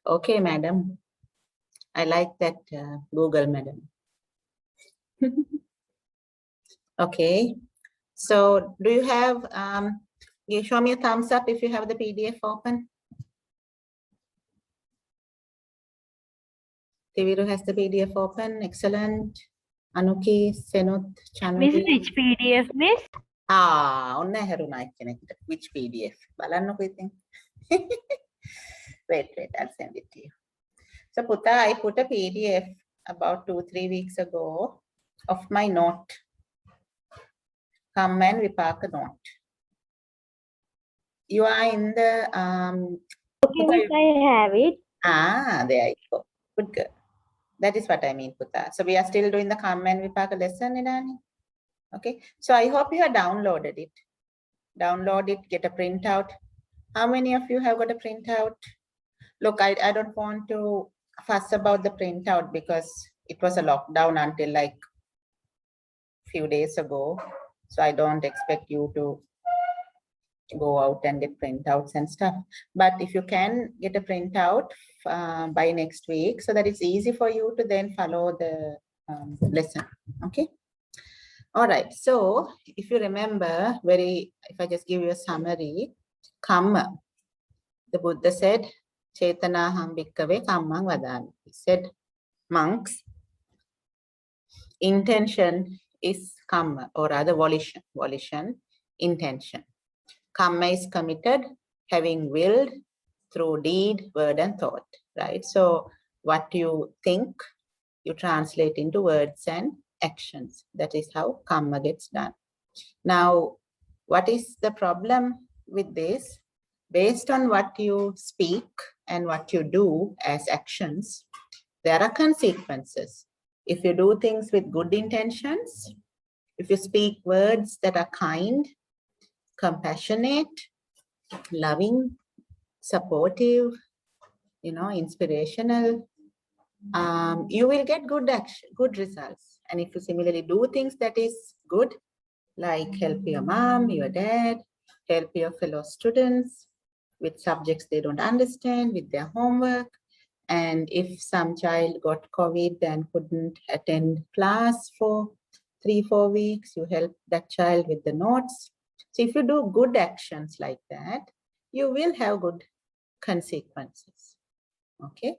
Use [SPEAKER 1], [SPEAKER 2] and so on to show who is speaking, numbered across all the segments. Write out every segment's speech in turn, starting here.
[SPEAKER 1] Okay, madam. I like that Google, madam. Okay. So do you have, you show me a thumbs up if you have the PDF open. Tiviru has the PDF open. Excellent. Anuki, Senut,
[SPEAKER 2] Miss,
[SPEAKER 1] Chanuki.
[SPEAKER 2] which PDF, Miss?
[SPEAKER 1] ඔන්න හැරුණා එක්කෙනෙක්ට. Which PDF? බලන්නකෝ ඉතින්. Wait, I'll send it to you. So Puta, I put a PDF about 2-3 weeks ago of my note. Kamma and Vipaka note. You are in the
[SPEAKER 2] Okay, Miss, I have it.
[SPEAKER 1] there you go. Good girl. That is what I mean, Puta. So we are still doing the Kamma and Vipaka lesson, Nidani. Okay. So I hope you have downloaded it. Download it, get a printout. How many of you have got a printout? Look, I don't want to fuss about the printout because it was a lockdown until like few days ago. So I don't expect you to go out and get printouts and stuff. But if you can get a printout by next week, so that it's easy for you to then follow the lesson. Okay. All right. So if you remember, if I just give you a summary, Kamma, the Buddha said, Chetanaham bhikkave kammang vadami. He said, monks, intention is kamma, or rather volition, intention. Kamma is committed, having willed through deed, word, and thought, right? So what you think, you translate into words and actions. That is how kamma gets done. Now, what is the problem with this? Based on what you speak and what you do as actions, there are consequences. If you do things with good intentions, if you speak words that are kind, compassionate, loving, supportive, inspirational, you will get good results. And if you similarly do things that is good, like help your mom, your dad, help your fellow students with subjects they don't understand, with their homework. And if some child got COVID and couldn't attend class for 3-4 weeks, you help that child with the notes. So if you do good actions like that, you will have good consequences. Okay.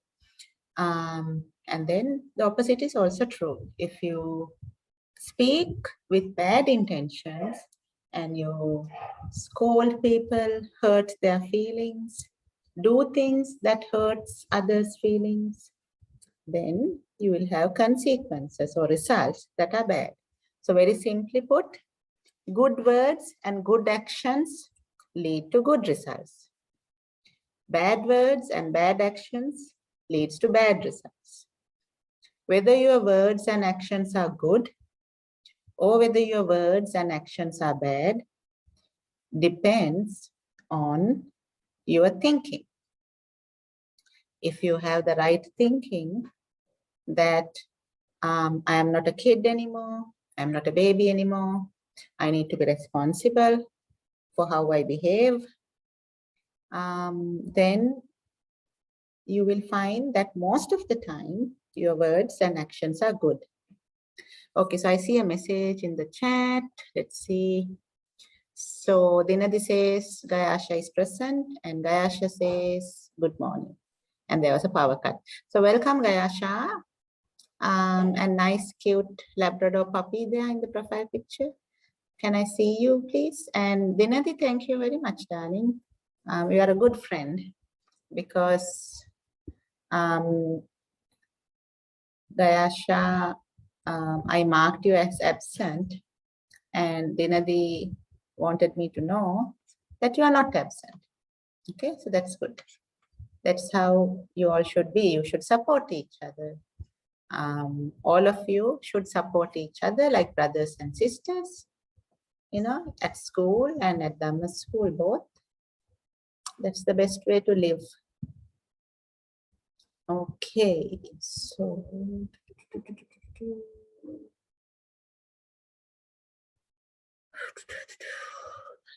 [SPEAKER 1] And then the opposite is also true. If you speak with bad intentions and you scold people, hurt their feelings, do things that hurts others' feelings, then you will have consequences or results that are bad. So very simply put, good words and good actions lead to good results. Bad words and bad actions leads to bad results. Whether your words and actions are good or whether your words and actions are bad depends on your thinking. If you have the right thinking that I am not a kid anymore, I'm not a baby anymore, I need to be responsible for how I behave, then you will find that most of the time your words and actions are good. Okay, so I see a message in the chat. Let's see. So Dinadi says Gayasha is present and Gayasha says good morning. And there was a power cut. So welcome Gayasha. And nice cute Labrador puppy there in the profile picture. Can I see you please? And Dinadi, thank you very much, darling. You are a good friend because Gayasha, I marked you as absent and Dinadi wanted me to know that you are not absent. Okay, so that's good. That's how you all should be. You should support each other. All of you should support each other like brothers and sisters, at school and at Dhamma school both. That's the best way to live. Okay, so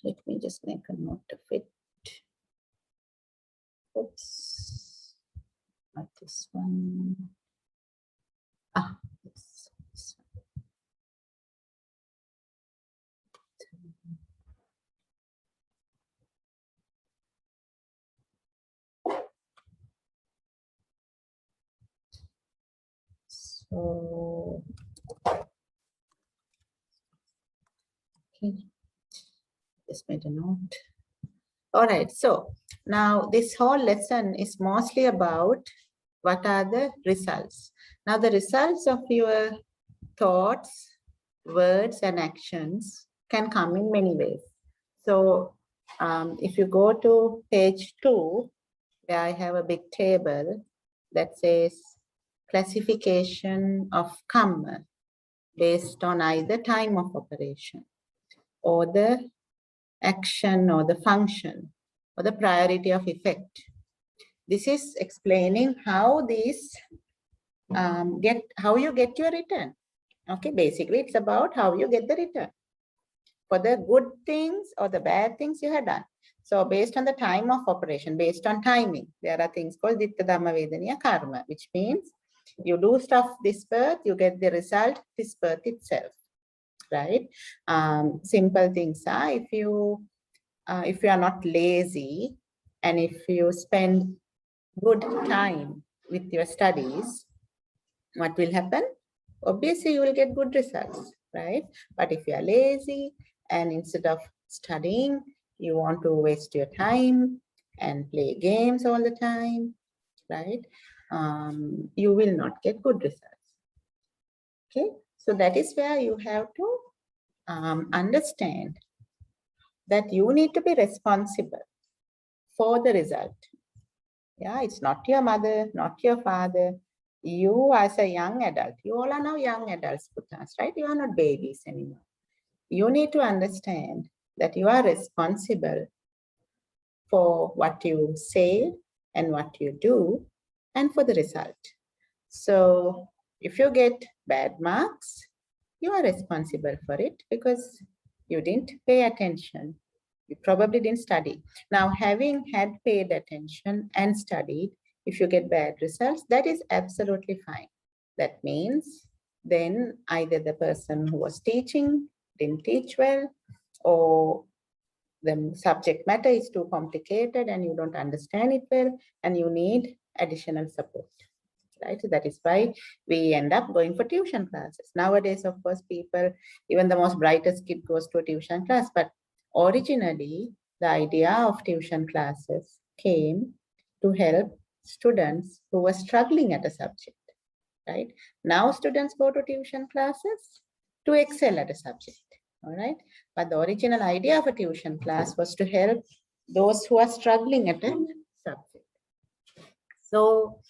[SPEAKER 1] let me just make a note of it. Oops, not this one. Ah, this one. So, okay, just made a note. All right, so now this whole lesson is mostly about what are the results. Now the results of your thoughts, words, and actions can come in many ways. So if you go to page 2, where I have a big table that says classification of Kamma based on either time of operation or the action or the function or the priority of effect. This is explaining how these how you get your return. Okay, basically it's about how you get the return for the good things or the bad things you have done. So based on the time of operation, based on timing, there are things called Ditta Dhamma Vedaniya Karma, which means you do stuff this birth, you get the result this birth itself, right? Simple things are if you are not lazy and if you spend good time with your studies, what will happen? Obviously, you will get good results, right? But if you are lazy and instead of studying, you want to waste your time and play games all the time, right? You will not get good results. Okay, so that is where you have to understand that you need to be responsible for the result. Yeah, it's not your mother, not your father. You as a young adult, you all are now young adults, Putas, right? You are not babies anymore. You need to understand that you are responsible for what you say and what you do and for the result. So if you get bad marks, you are responsible for it because you didn't pay attention. You probably didn't study. Now, having had paid attention and studied, if you get bad results, that is absolutely fine. That means then either the person who was teaching didn't teach well, or the subject matter is too complicated and you don't understand it well, and you need additional support. Right? So that is why we end up going for tuition classes. Nowadays, of course, people, even the most brightest kid goes to a tuition class, but originally the idea of tuition classes came to help students who were struggling at a subject, right? Now students go to tuition classes to excel at a subject, all right? But the original idea of a tuition class was to help those who are struggling at a subject. So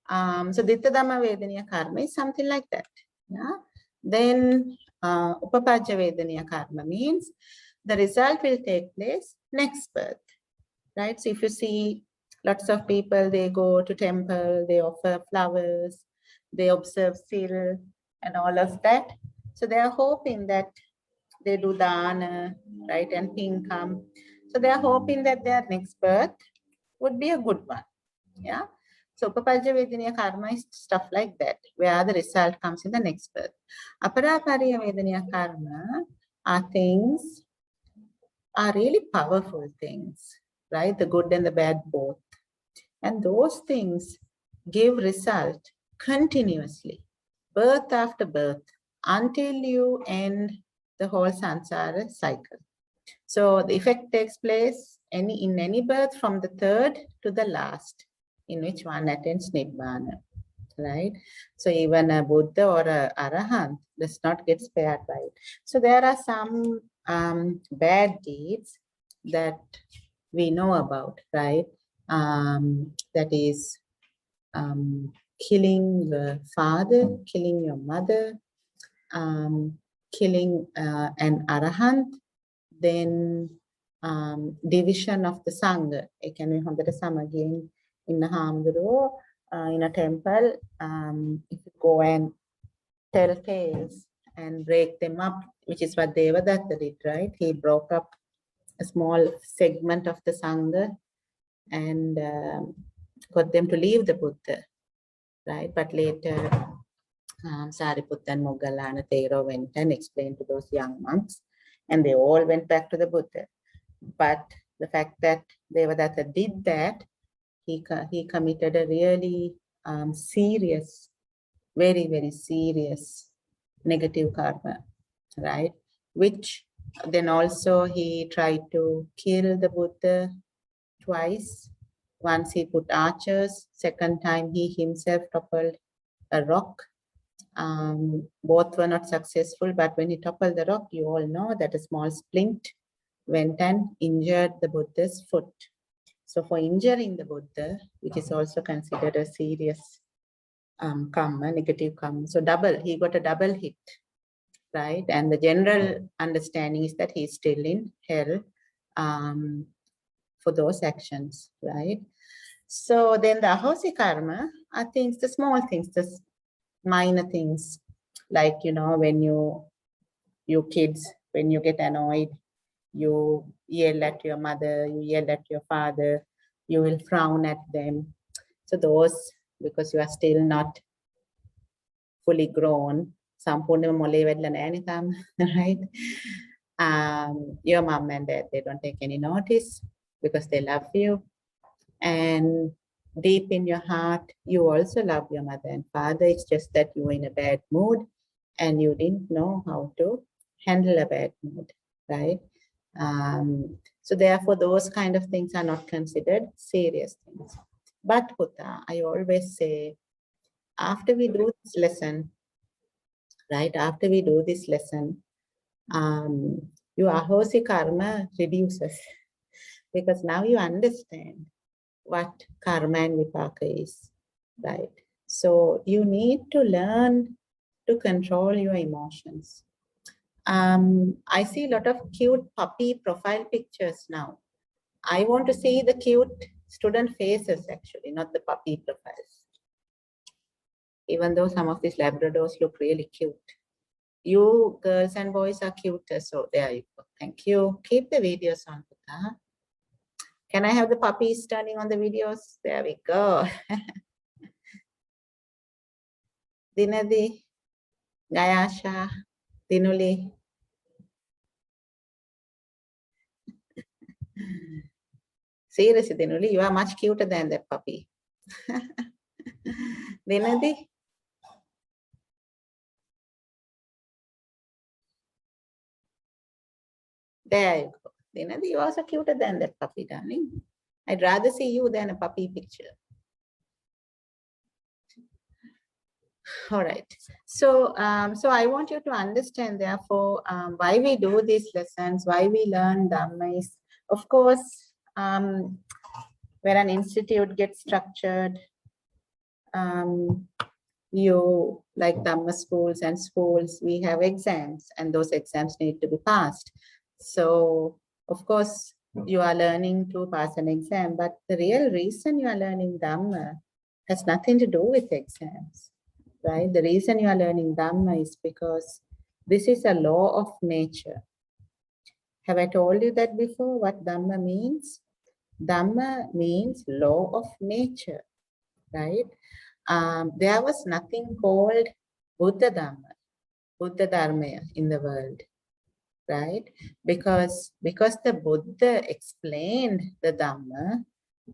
[SPEAKER 1] Ditta Dhamma Vedaniya Karma is something like that. Yeah. Then Upapajja Vedaniya Karma means the result will take place next birth. Right? So if you see lots of people, they go to temple, they offer flowers, they observe sil and all of that. So they are hoping that they do dana, right, and pinkam. So they are hoping that their next birth would be a good one. Yeah. So Upapajja Vedaniya Karma is stuff like that, where the result comes in the next birth. Aparapariya Vedaniya Karma are things, are really powerful things, right? The good and the bad both. And those things give result continuously, birth after birth, until you end the whole samsara cycle. So the effect takes place in any birth from the third to the last, in which one attains Nibbana, right? So even a Buddha or a Arahant does not get spared by it. So there are some bad deeds that we know about, right? That is killing the father, killing your mother, killing an Arahant, then division of the Sangha. It can be හොඳට සමගියෙන් in a හාමුදුරුවෝ in a temple, if you go and tell tales and break them up, which is what Devadatta did, right? He broke up a small segment of the Sangha and got them to leave the Buddha, right? But later, Sariputta and Moggallana Thero went and explained to those young monks, and they all went back to the Buddha. But the fact that Devadatta did that, he committed a really serious, very, very serious negative karma, right? Which then also he tried to kill the Buddha twice. Once he put archers, second time he himself toppled a rock. Both were not successful, but when he toppled the rock, you all know that a small splint went and injured the Buddha's foot. So for injuring the Buddha, which is also considered a serious karma, negative karma, so he got a double hit, right? And the general understanding is that he's still in hell for those actions, right? So then the ahosi karma are things, the small things, the minor things, like, you know, when you kids, when you get annoyed, you yell at your mother, you yell at your father, you will frown at them. So those, because you are still not fully grown, right? Your mom and dad, they don't take any notice because they love you. And deep in your heart, you also love your mother and father. It's just that you were in a bad mood and you didn't know how to handle a bad mood, right? So therefore, those kind of things are not considered serious things. But Putta, I always say, after we do this lesson, right? After we do this lesson, your ahosi karma reduces because now you understand what karma and vipaka is, right? So you need to learn to control your emotions. I see a lot of cute puppy profile pictures now. I want to see the cute student faces actually, not the puppy profiles. Even though some of these Labradors look really cute. You girls and boys are cuter, so there you go. Thank you. Keep the videos on, Putta. Can I have the puppies turning on the videos? There we go. Dinadi, Gayasha, Dinuli. Seriously, Dinuli, you are much cuter than that puppy. Dinadi? There you go. Dinadi, you are also cuter than that puppy, darling. I'd rather see you than a puppy picture. All right. So, so I want you to understand, therefore, why we do these lessons, why we learn Dhamma is, of course, when an institute gets structured, you, like Dhamma schools and schools, we have exams and those exams need to be passed. So, of course, you are learning to pass an exam, but the real reason you are learning Dhamma has nothing to do with exams, right? The reason you are learning Dhamma is because this is a law of nature. Have I told you that before, what Dhamma means? Dhamma means law of nature, right? There was nothing called Buddha Dhamma, Buddha Dharma in the world, right? Because the Buddha explained the Dhamma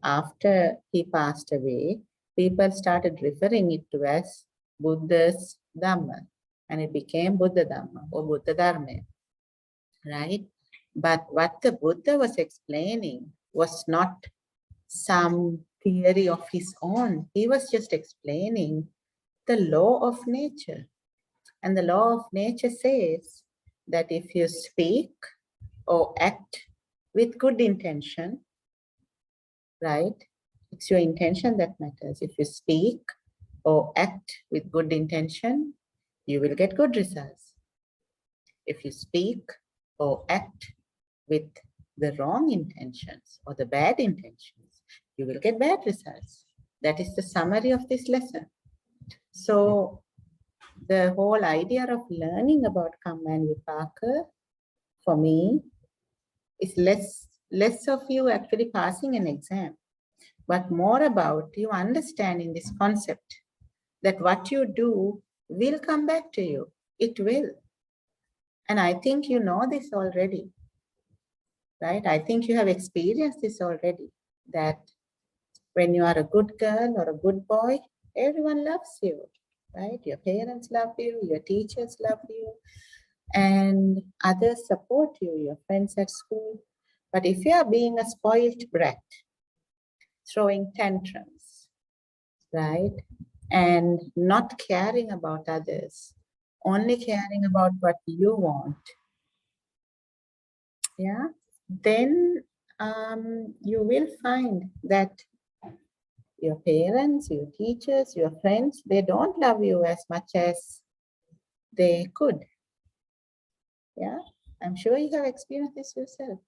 [SPEAKER 1] after he passed away, people started referring it to as Buddha's Dhamma, and it became Buddha Dhamma or Buddha Dharma, right? But what the Buddha was explaining was not some theory of his own. He was just explaining the law of nature. And the law of nature says that if you speak or act with good intention, right? It's your intention that matters. If you speak or act with good intention, you will get good results. If you speak or act with the wrong intentions or the bad intentions, you will get bad results. That is the summary of this lesson. So the whole idea of learning about Kamma and Vipaka, for me, is less of you actually passing an exam. but more about you understanding this concept that what you do will come back to you. It will. And I think you know this already, right? I think you have experienced this already, that when you are a good girl or a good boy, everyone loves you, right? Your parents love you, your teachers love you, and others support you, your friends at school. But if you are being a spoiled brat, throwing tantrums, right? And not caring about others, only caring about what you want, yeah, then you will find that your parents, your teachers, your friends, they don't love you as much as they could. Yeah, I'm sure you have experienced this yourself.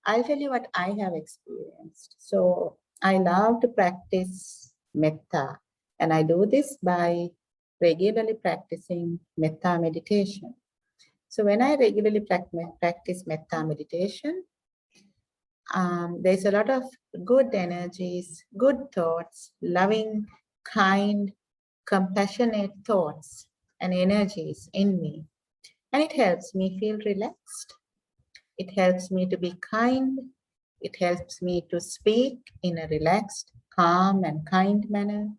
[SPEAKER 1] I'll tell you what I have experienced. So I love to practice metta, and I do this by regularly practicing metta meditation. So when I regularly practice metta meditation, there's a lot of good energies, good thoughts, loving, kind, compassionate thoughts and energies in me. And it helps me feel relaxed. It helps me to be kind. It helps me to speak in a relaxed, calm, and kind manner.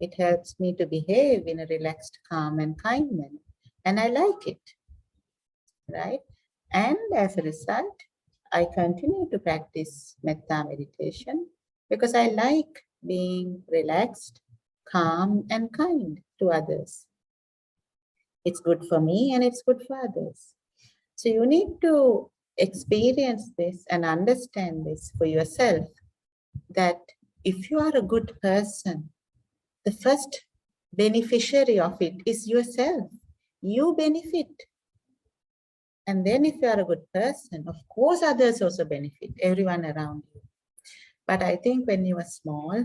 [SPEAKER 1] It helps me to behave in a relaxed, calm, and kind manner. And I like it, right? And as a result, I continue to practice metta meditation because I like being relaxed, calm, and kind to others. It's good for me and it's good for others. So you need to experience this and understand this for yourself, that if you are a good person, the first beneficiary of it is yourself. You benefit. And then if you are a good person, of course others also benefit, everyone around you. But I think when you were small,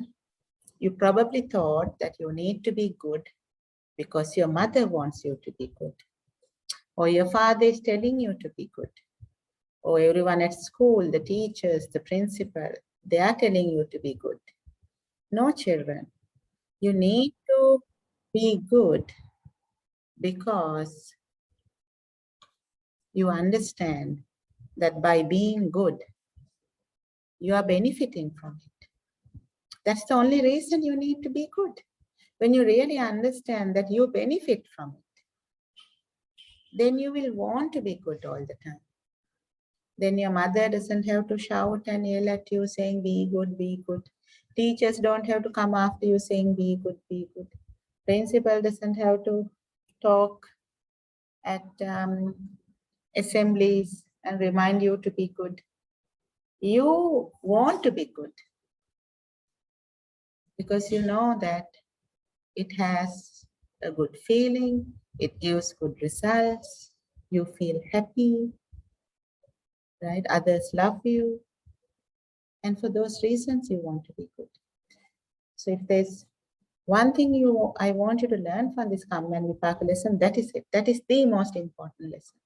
[SPEAKER 1] you probably thought that you need to be good because your mother wants you to be good. Or your father is telling you to be good. Or everyone at school, the teachers, the principal, they are telling you to be good. No, children. You need to be good because you understand that by being good, you are benefiting from it. That's the only reason you need to be good. When you really understand that you benefit from it, then you will want to be good all the time. Then your mother doesn't have to shout and yell at you saying, be good, be good. Teachers don't have to come after you saying, be good, be good. Principal doesn't have to talk at assemblies and remind you to be good. You want to be good because you know that it has a good feeling, it gives good results, you feel happy, right? Others love you. And for those reasons, you want to be good. So if there's one thing I want you to learn from this Kamma and Vipaka lesson, that is it. That is the most important lesson.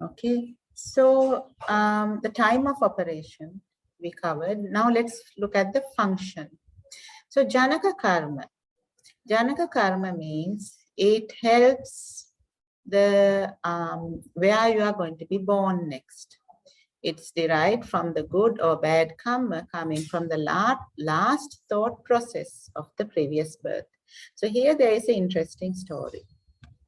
[SPEAKER 1] Okay. So the time of operation we covered. Now let's look at the function. So Janaka Karma. Janaka Karma means it helps the where you are going to be born next. It's derived from the good or bad karma coming from the last thought process of the previous birth. So here there is an interesting story,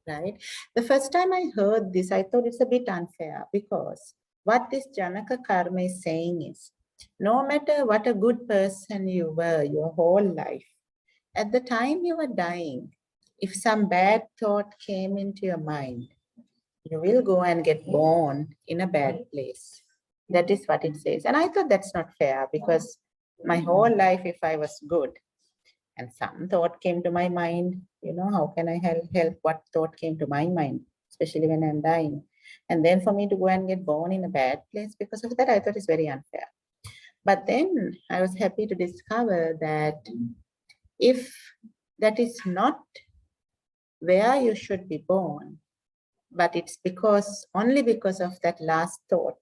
[SPEAKER 1] right? The first time I heard this, I thought it's a bit unfair because what this Janaka karma is saying is, no matter what a good person you were your whole life, at the time you were dying, if some bad thought came into your mind, you will go and get born in a bad place. That is what it says. And I thought that's not fair because my whole life, if I was good and some thought came to my mind, you know, how can I help what thought came to my mind, especially when I'm dying? And then for me to go and get born in a bad place because of that, I thought it's very unfair. But then I was happy to discover that if that is not where you should be born, but it's only because of that last thought,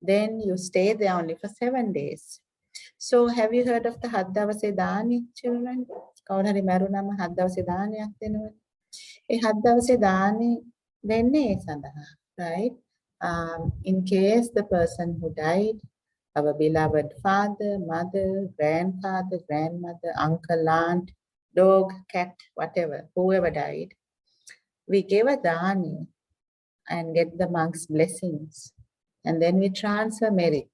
[SPEAKER 1] then you stay there only for 7 days. So have you heard of the Haddawase Dani, children? කවුරු හරි මැරුණම හද්දවසේ දානයක් දෙනවා. ඒ හද්දවසේ දානේ දෙන්නේ ඒ සඳහා, right? In case the person who died, our beloved father, mother, grandfather, grandmother, uncle, aunt, dog, cat, whatever, whoever died, we give a dani and get the monk's blessings, and then we transfer merit.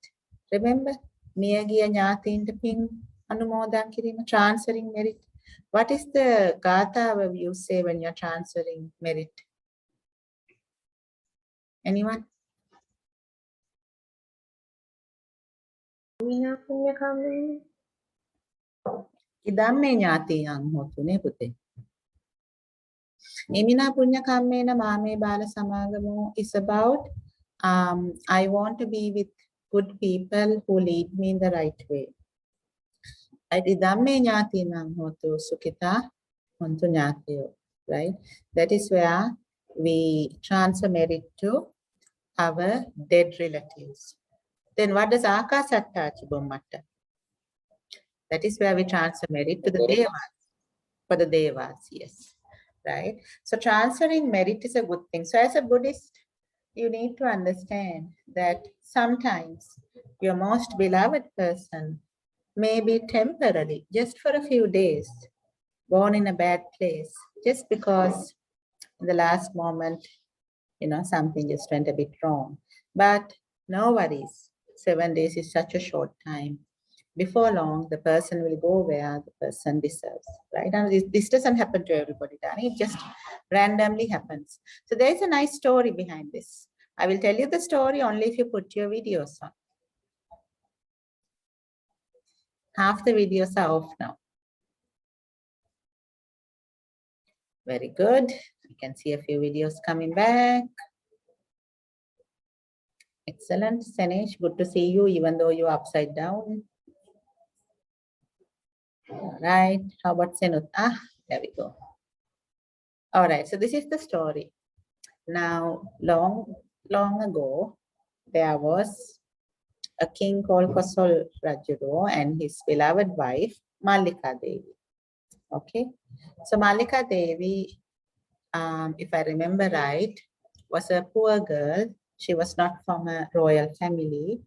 [SPEAKER 1] Remember, මියගිය ඥාතීන්ට පින් අනුමෝදන් කිරීම, transferring merit. What is the gatha you say when you're transferring merit? Anyone? ඉදම්මේ ඥාතියන් හොතුනේ පුතේ. Imina punya kammena mame bala samagamo is about I want to be with good people who lead me in the right way. Idamme ඥාතියන් හොතු සුඛිතා හොන්තු ඥාතියෝ, right? That is where we transfer merit to our dead relatives. Then what does Akasattachi Bommata? That is where we transfer merit to the Devas. For the Devas, yes. Right? So transferring merit is a good thing. So as a Buddhist, you need to understand that sometimes your most beloved person may be temporarily, just for a few days, born in a bad place, just because in the last moment, you know, something just went a bit wrong. But no worries. 7 days is such a short time. Before long, the person will go where the person deserves, right? And this doesn't happen to everybody, Danny. It just randomly happens. So there's a nice story behind this. I will tell you the story only if you put your videos on. Half the videos are off now. Very good. You can see a few videos coming back. Excellent, Sanesh. Good to see you, even though you're upside down. All right. How about Senut? Ah, there we go. All right. So this is the story. Now, long ago, there was a king called Kosol Rajuro and his beloved wife, Malika Devi. Okay. So Malika Devi, if I remember right, was a poor girl. She was not from a royal family.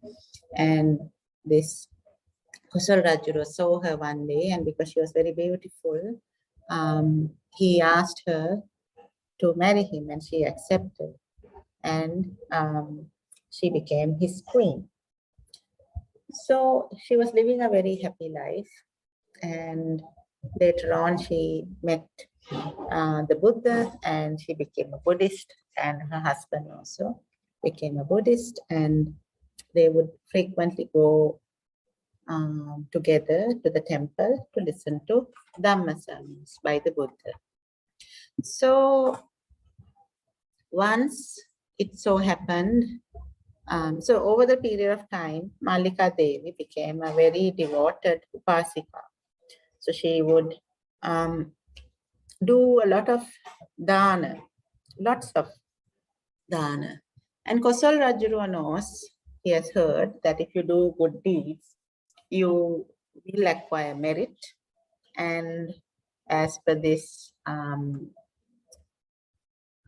[SPEAKER 1] And this Kosol Rajuro saw her one day, and because she was very beautiful, he asked her to marry him, and she accepted. And she became his queen. So she was living a very happy life. And later on, she met the Buddha, and she became a Buddhist, and her husband also became a Buddhist, and they would frequently go together to the temple to listen to Dhamma sermons by the Buddha. So once it so happened, so over the period of time, Malika Devi became a very devoted upasika. So she would do a lot of dana, lots of dana. And Kosol Rajuru knows, he has heard that if you do good deeds, you will acquire merit. And as per this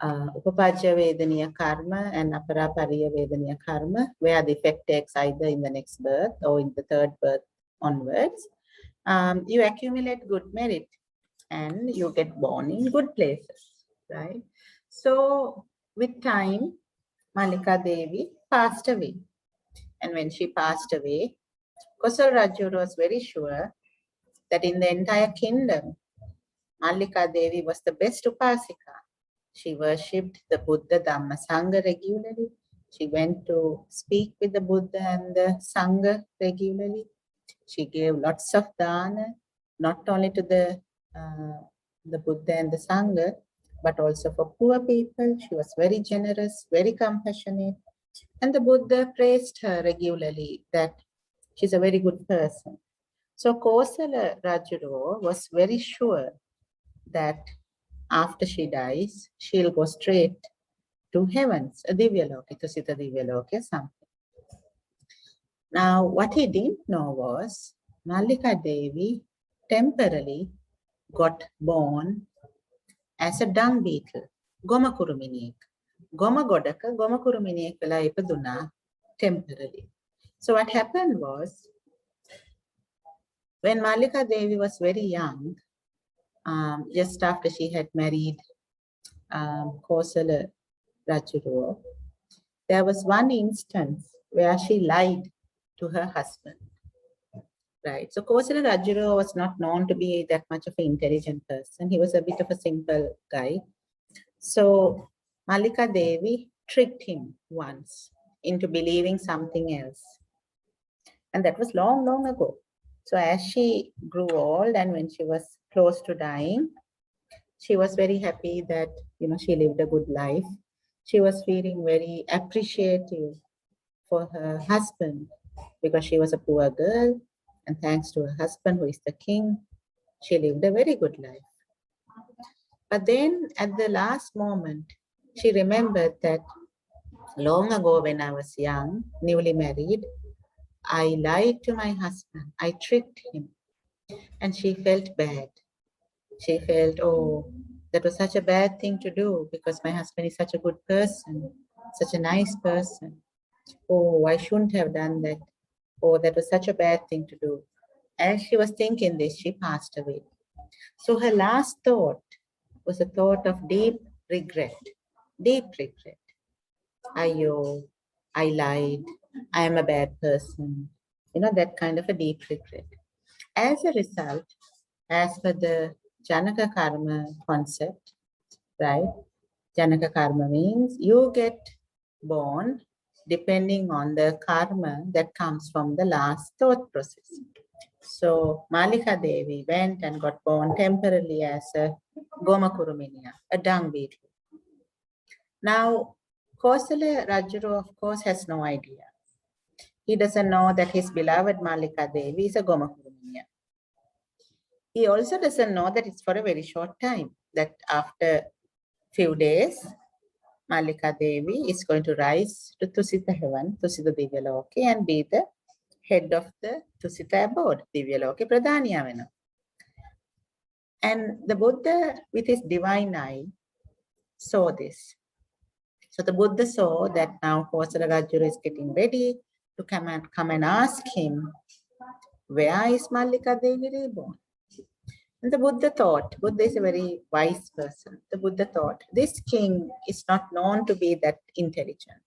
[SPEAKER 1] Upapajya Vedaniya karma and Aparapariya Vedaniya karma, where the effect takes either in the next birth or in the third birth onwards, you accumulate good merit and you get born in good places, right? So with time, Malika Devi passed away. And when she passed away, Kosal Rajur was very sure that in the entire kingdom, Malika Devi was the best upasika. She worshipped the Buddha, Dhamma, Sangha regularly. She went to speak with the Buddha and the Sangha regularly. She gave lots of dana, not only to the Buddha and the Sangha, but also for poor people. She was very generous, very compassionate. And the Buddha praised her regularly that she's a very good person. So Kosala Rajuro was very sure that after she dies, she'll go straight to heavens, a Divyaloka, Tusita Divyaloka, something. Now, what he didn't know was Mallika Devi temporarily got born as a dung beetle, Goma Kuruminiek. Goma Godaka, Goma Kuruminiek Vela Ipaduna temporarily. So what happened was, when Mallika Devi was very young, just after she had married Kosala Rajuru, there was one instance where she lied to her husband. Right. So Kosala Rajuru was not known to be that much of an intelligent person. He was a bit of a simple guy. So Mallika Devi tricked him once into believing something else. And that was long, long ago. So as she grew old and when she was close to dying, she was very happy that, she lived a good life. She was feeling very appreciative for her husband because she was a poor girl. And thanks to her husband, who is the king, she lived a very good life. But then at the last moment, she remembered that long ago when I was young, newly married, I lied to my husband. I tricked him. And she felt bad. She felt, oh, that was such a bad thing to do because my husband is such a good person, such a nice person. Oh, I shouldn't have done that. Oh, that was such a bad thing to do. As she was thinking this, she passed away. So her last thought was a thought of deep regret. Deep regret. I lied. I am a bad person. That kind of a deep regret. As a result, as per the Janaka Karma concept, right? Janaka Karma means you get born depending on the karma that comes from the last thought process. So Mallika Devi went and got born temporarily as a Goma Kuruminia, a dung beetle. Now, Kosala Rajuru, of course, has no idea. He doesn't know that his beloved Mallika Devi is a Goma Kuruminia. He also doesn't know that it's for a very short time, that after few days, Mallika Devi is going to rise to Tusita heaven, Tusita Divyaloke, and be the head of the Tusita abode, Divyaloke Pradhaniyavena. And the Buddha, with his divine eye, saw this. So the Buddha saw that now Kosala Rajuru is getting ready to come and ask him, where is Mallika Devi reborn? And the Buddha thought, Buddha is a very wise person. The Buddha thought, this king is not known to be that intelligent.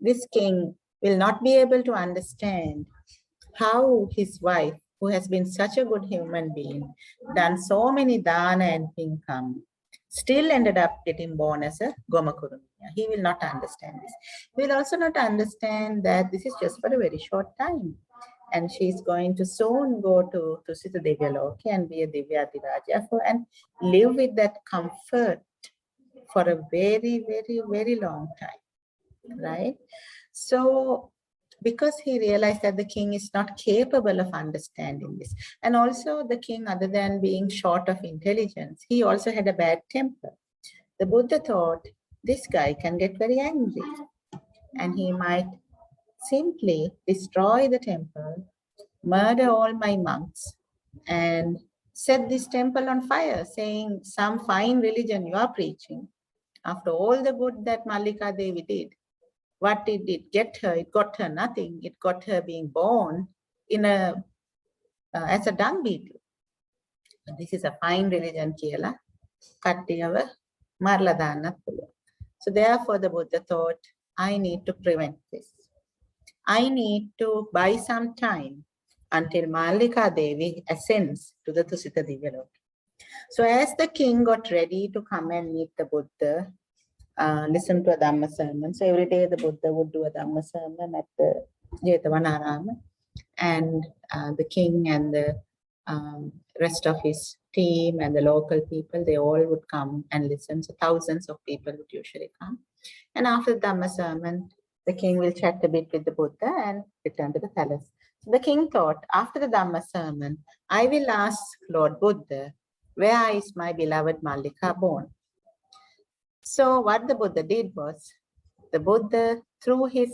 [SPEAKER 1] This king will not be able to understand how his wife, who has been such a good human being, done so many dana and pinkam, still ended up getting born as a Goma Kurumiya. He will not understand this. He will also not understand that this is just for a very short time. And she's going to soon go to Tusita Divyaloke and be a Divyadiraja and live with that comfort for a very, very, very long time, right? So, because he realized that the king is not capable of understanding this. And also the king, other than being short of intelligence, he also had a bad temper. The Buddha thought, this guy can get very angry and he might simply destroy the temple, murder all my monks, and set this temple on fire, saying some fine religion you are preaching. After all the good that Mallika Devi did, what did it get her? It got her nothing. It got her being born in as a dung beetle. This is a fine religion, Kiela. Kattiyava marla danna puluwa. So therefore the Buddha thought, I need to prevent this. I need to buy some time until Mallika Devi ascends to the Tusita Divyaloka. So as the king got ready to come and meet the Buddha, listen to a Dhamma sermon. So every day the Buddha would do a Dhamma sermon at the Jetavanarama, and the king and the rest of his team and the local people, they all would come and listen. So thousands of people would usually come. And after the Dhamma sermon, the king will chat a bit with the Buddha and return to the palace. So the king thought, after the Dhamma sermon, I will ask Lord Buddha, where is my beloved Mallika born? So what the Buddha did was, the Buddha, through his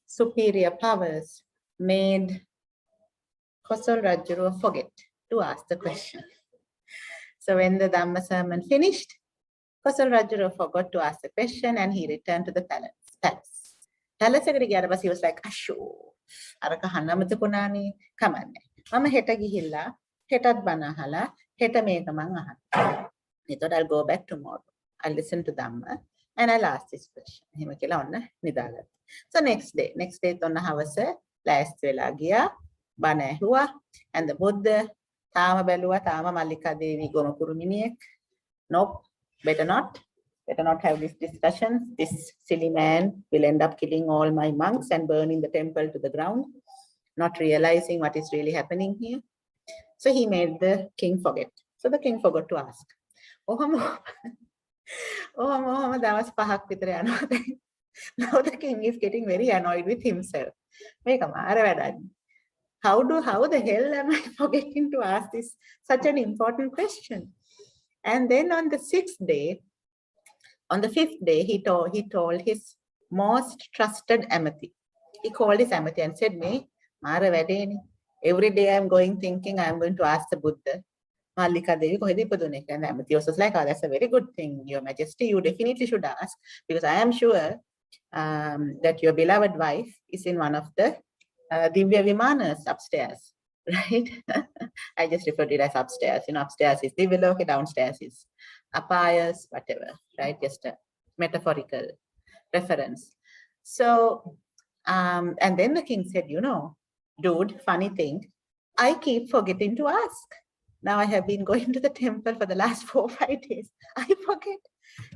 [SPEAKER 1] superior powers, made Kosal Rajuru forget to ask the question. So when the Dhamma sermon finished, Kosal Rajuru forgot to ask the question and he returned to the palace. Palace he was like, Asho, Araka Hanamatukunani, come on. Mama heta gihilla, hetat banahala, heta megamanga. I thought I'll go back tomorrow. I'll listen to Dhamma and I'll ask this question. So next day tonna havasa last vela giya bana ඇහුවා and the Buddha තාම බැලුවා තාම මල්ලිකා දේවී ගොම කුරුමිනියෙක්. Nope, better not have this discussion. This silly man will end up killing all my monks and burning the temple to the ground, not realizing what is really happening here. So he made the king forget. So the king forgot to ask. දවස් 5ක් විතර යනවා. Now the king is getting very annoyed with himself. How the hell am I forgetting to ask this such an important question? And then on the 5th day, he told his most trusted amati. He called his amati and said, "Me, Mara Vadeni, every day I'm going thinking I'm going to ask the Buddha. Mallika Devi kohedi ipadunek." And the amati was like, "Oh, that's a very good thing, Your Majesty. You definitely should ask because I am sure that your beloved wife is in one of the Divya Vimanas upstairs." Right? I just referred to it as upstairs. Upstairs is Divyaloka, downstairs is Apayas, whatever, right? Just a metaphorical reference. So, and then the king said, dude, funny thing, I keep forgetting to ask. Now I have been going to the temple for the last 4 or 5 days. I forget.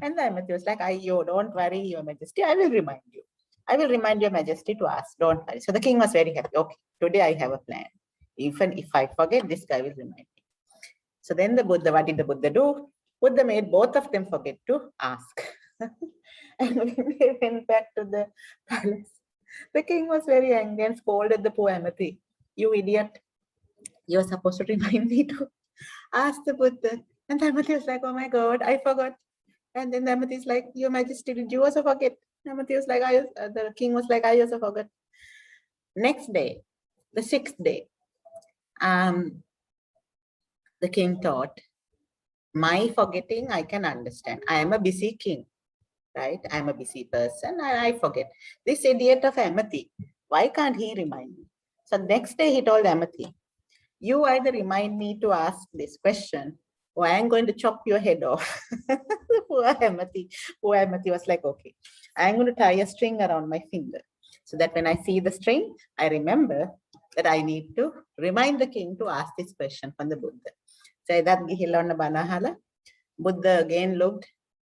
[SPEAKER 1] And the Amati was like, don't worry, Your Majesty, I will remind you. I will remind Your Majesty to ask, don't worry. So the king was very happy. Okay, today I have a plan. Even if I forget, this guy will remind me. So then what did the Buddha do? Buddha made both of them forget to ask. And when they went back to the palace, the king was very angry and scolded the poor Amati. "You idiot, you're supposed to remind me to ask the Buddha." And the Amati was like, "Oh my God, I forgot." And then the Amati is like, "Your Majesty, did you also forget?" The Amati was like, the king was like, "I also forgot." Next day, the 6th day, the king thought, my forgetting, I can understand. I am a busy king, right? I'm a busy person and I forget. This idiot of Amati, why can't he remind me? So next day he told Amati, "You either remind me to ask this question or I'm going to chop your head off." Poor Amati was like, "Okay, I'm going to tie a string around my finger so that when I see the string, I remember that I need to remind the king to ask this question from the Buddha." So that gihilla banahala. Buddha again looked.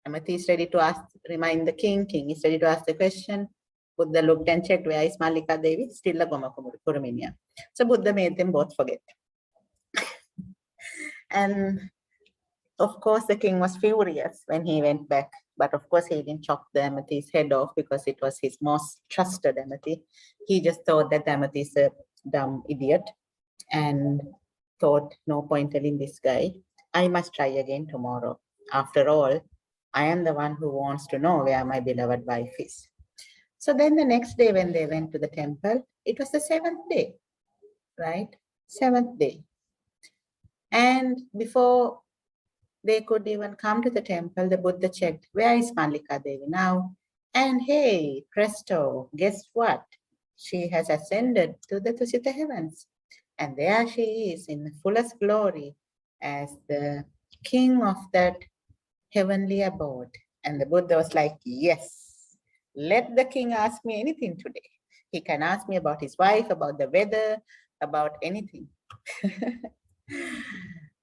[SPEAKER 1] Amati is ready to remind the king. King is ready to ask the question. Buddha looked and checked, where is Mallika Devi? Still a Goma Kuruminya. So Buddha made them both forget. And of course, the king was furious when he went back. But of course, he didn't chop the Amati's head off because it was his most trusted Amati. He just thought that the Amati is a dumb idiot and thought, no point telling this guy. I must try again tomorrow. After all, I am the one who wants to know where my beloved wife is. So then the next day when they went to the temple, it was the 7th day, right? 7th day. And before they could even come to the temple, the Buddha checked, where is Mallika Devi now? And hey, presto, guess what? She has ascended to the Tusita heavens. And there she is in the fullest glory as the king of that heavenly abode. And the Buddha was like, yes, let the king ask me anything today. He can ask me about his wife, about the weather, about anything.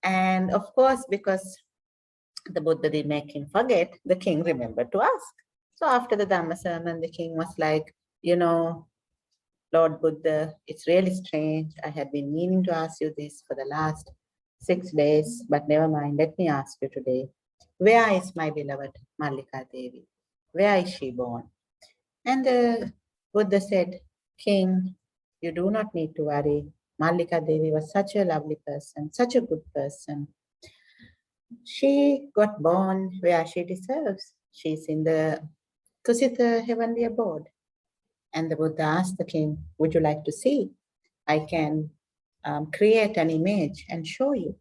[SPEAKER 1] And of course, because the Buddha didn't make him forget, the king remembered to ask. So after the Dhamma sermon, the king was like, Lord Buddha, it's really strange. I had been meaning to ask you this for the last 6 days, but never mind. Let me ask you today. Where is my beloved Mallika Devi? Where is she born? And the Buddha said, King, you do not need to worry. Mallika Devi was such a lovely person, such a good person. She got born where she deserves. She's in the Tusita heavenly abode. And the Buddha asked the king, would you like to see? I can create an image and show you.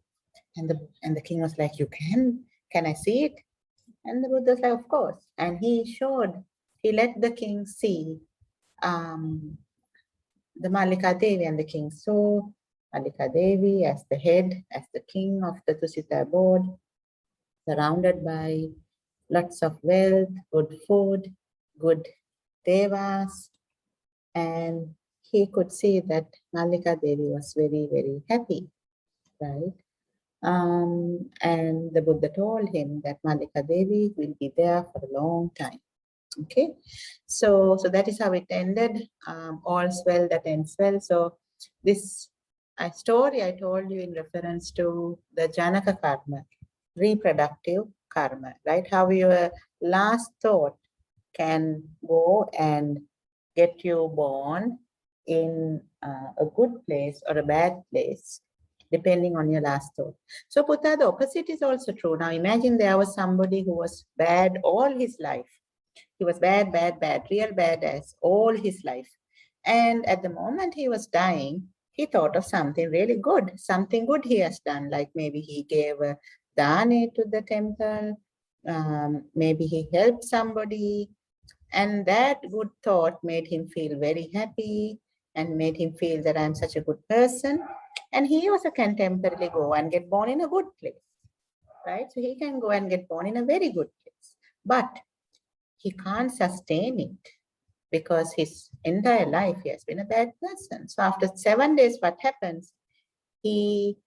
[SPEAKER 1] And the king was like, you can I see it? And the Buddha was like, of course. And he let the king see the Malika Devi, and the king saw Malika Devi as the head, as the king of the Tusita board, surrounded by lots of wealth, good food, good devas, and he could see that Malika Devi was very, very happy, right? And the Buddha told him that Malika Devi will be there for a long time. Okay, so that is how it ended. All's well that ends well. So this story I told you in reference to the Janaka karma, reproductive karma, right? How your last thought can go and get you born in a good place or a bad place, depending on your last thought. So Putta, the opposite is also true. Now imagine there was somebody who was bad all his life. He was bad, bad, bad, real bad as all his life. And at the moment he was dying, he thought of something really good, something good he has done, like maybe he gave a dane to the temple, maybe he helped somebody, and that good thought made him feel very happy and made him feel that I'm such a good person. And he also can temporarily go and get born in a good place, right? So he can go and get born in a very good place. But he can't sustain it because his entire life he has been a bad person. So after 7 days, what happens? He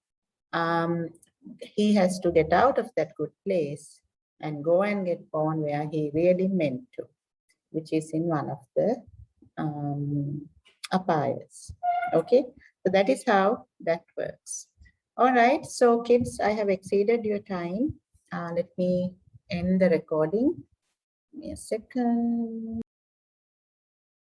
[SPEAKER 1] has to get out of that good place and go and get born where he really meant to, which is in one of the apayas. Okay, so that is how that works. All right, so kids, I have exceeded your time. Let me end the recording. Give me a second.